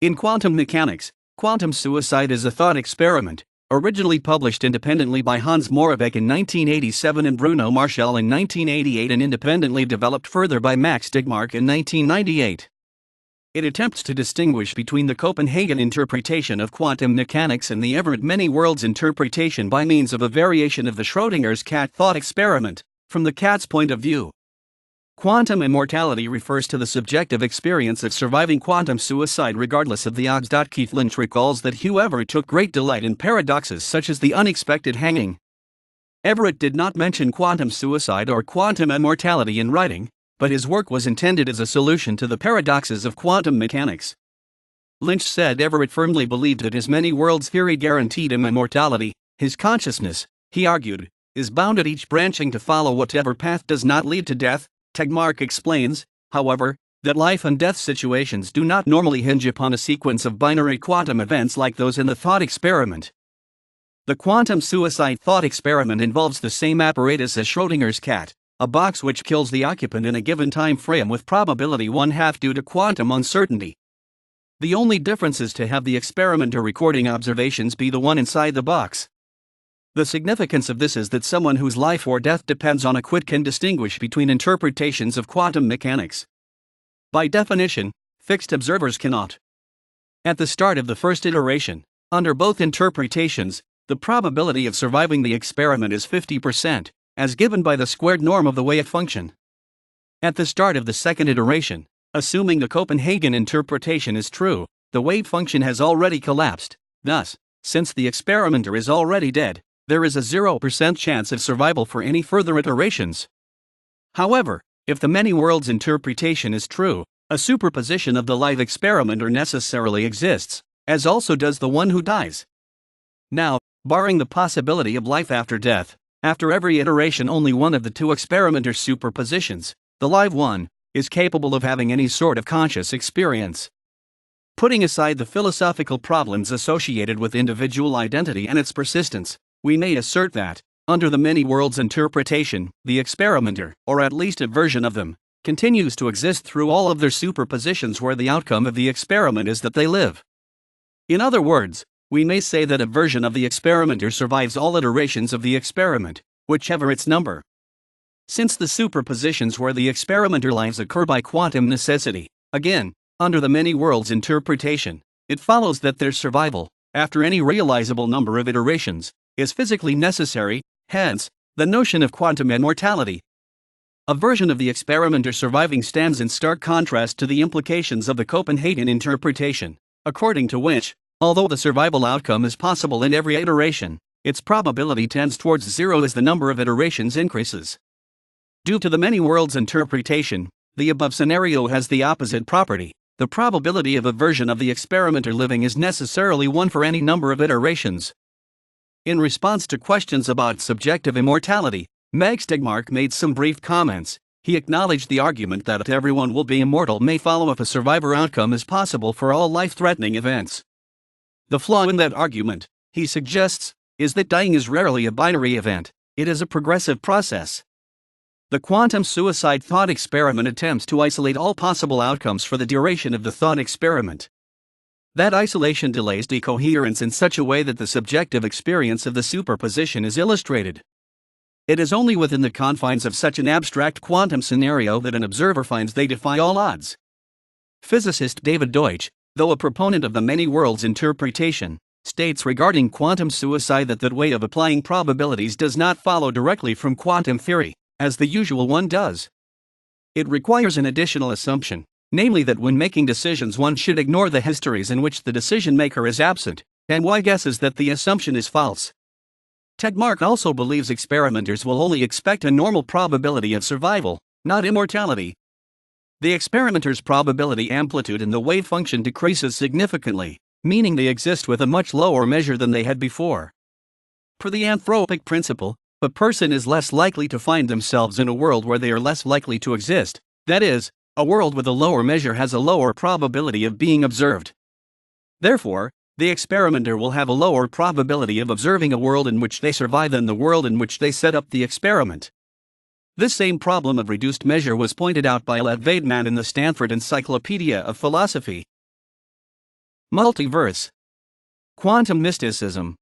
In quantum mechanics, quantum suicide is a thought experiment, originally published independently by Hans Moravec in 1987 and Bruno Marchal in 1988 and independently developed further by Max Tegmark in 1998. It attempts to distinguish between the Copenhagen interpretation of quantum mechanics and the Everett many-worlds interpretation by means of a variation of the Schrödinger's cat thought experiment, from the cat's point of view. Quantum immortality refers to the subjective experience of surviving quantum suicide regardless of the odds.Keith. Lynch recalls that Hugh Everett took great delight in paradoxes such as the unexpected hanging. Everett did not mention quantum suicide or quantum immortality in writing, but his work was intended as a solution to the paradoxes of quantum mechanics. Lynch said Everett firmly believed that his many-worlds theory guaranteed him immortality. His consciousness, he argued, is bound at each branching to follow whatever path does not lead to death. Tegmark explains, however, that life and death situations do not normally hinge upon a sequence of binary quantum events like those in the thought experiment. The quantum suicide thought experiment involves the same apparatus as Schrödinger's cat, a box which kills the occupant in a given time frame with probability 1/2 due to quantum uncertainty. The only difference is to have the experimenter recording observations be the one inside the box. The significance of this is that someone whose life or death depends on a quit can distinguish between interpretations of quantum mechanics. By definition, fixed observers cannot. At the start of the first iteration, under both interpretations, the probability of surviving the experiment is 50%, as given by the squared norm of the wave function. At the start of the second iteration, assuming the Copenhagen interpretation is true, the wave function has already collapsed. Thus, since the experimenter is already dead, there is a 0% chance of survival for any further iterations. However, if the many-worlds interpretation is true, a superposition of the live experimenter necessarily exists, as also does the one who dies. Now, barring the possibility of life after death, after every iteration only one of the two experimenter superpositions, the live one, is capable of having any sort of conscious experience. Putting aside the philosophical problems associated with individual identity and its persistence, we may assert that, under the many-worlds interpretation, the experimenter, or at least a version of them, continues to exist through all of their superpositions where the outcome of the experiment is that they live. In other words, we may say that a version of the experimenter survives all iterations of the experiment, whichever its number. Since the superpositions where the experimenter lives occur by quantum necessity, again, under the many-worlds interpretation, it follows that their survival, after any realizable number of iterations, is physically necessary. Hence, the notion of quantum immortality. A version of the experimenter surviving stands in stark contrast to the implications of the Copenhagen interpretation, according to which, although the survival outcome is possible in every iteration, its probability tends towards 0 as the number of iterations increases. Due to the many-worlds interpretation, the above scenario has the opposite property. The probability of a version of the experimenter living is necessarily 1 for any number of iterations. In response to questions about subjective immortality, Max Tegmark made some brief comments. He acknowledged the argument that everyone will be immortal may follow if a survivor outcome is possible for all life-threatening events. The flaw in that argument, he suggests, is that dying is rarely a binary event, it is a progressive process. The quantum suicide thought experiment attempts to isolate all possible outcomes for the duration of the thought experiment. That isolation delays decoherence in such a way that the subjective experience of the superposition is illustrated. It is only within the confines of such an abstract quantum scenario that an observer finds they defy all odds. Physicist David Deutsch, though a proponent of the many-worlds interpretation, states regarding quantum suicide that way of applying probabilities does not follow directly from quantum theory, as the usual one does. It requires an additional assumption, namely that when making decisions one should ignore the histories in which the decision-maker is absent, and one guesses that the assumption is false. Tegmark also believes experimenters will only expect a normal probability of survival, not immortality. The experimenter's probability amplitude in the wave function decreases significantly, meaning they exist with a much lower measure than they had before. Per the anthropic principle, a person is less likely to find themselves in a world where they are less likely to exist, that is, a world with a lower measure has a lower probability of being observed. Therefore, the experimenter will have a lower probability of observing a world in which they survive than the world in which they set up the experiment. This same problem of reduced measure was pointed out by Lev Weidmann in the Stanford Encyclopedia of Philosophy. Multiverse. Quantum mysticism.